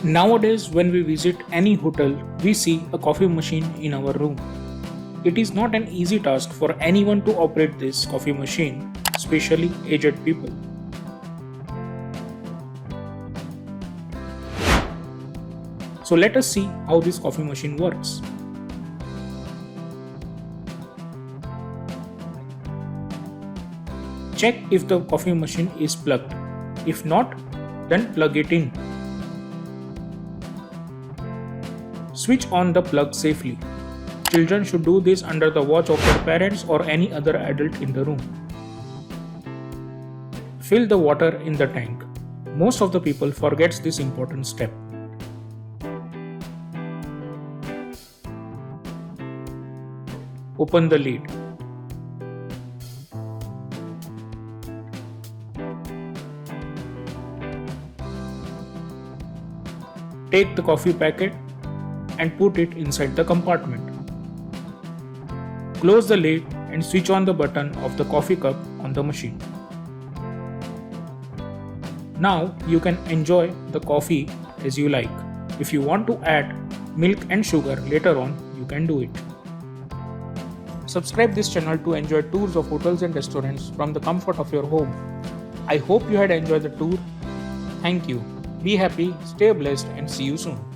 Nowadays, when we visit any hotel, we see a coffee machine in our room. It is not an easy task for anyone to operate this coffee machine, especially aged people. So let us see how this coffee machine works. Check if the coffee machine is plugged. If not, then plug it in. Switch on the plug safely. Children should do this under the watch of their parents or any other adult in the room. Fill the water in the tank. Most of the people forgets this important step. Open the lid. Take the coffee packet and put it inside the compartment. Close the lid and switch on the button of the coffee cup on the machine. Now you can enjoy the coffee as you like. If you want to add milk and sugar later on, you can do it. Subscribe this channel to enjoy tours of hotels and restaurants from the comfort of your home. I hope you had enjoyed the tour. Thank you. Be happy, stay blessed, and see you soon.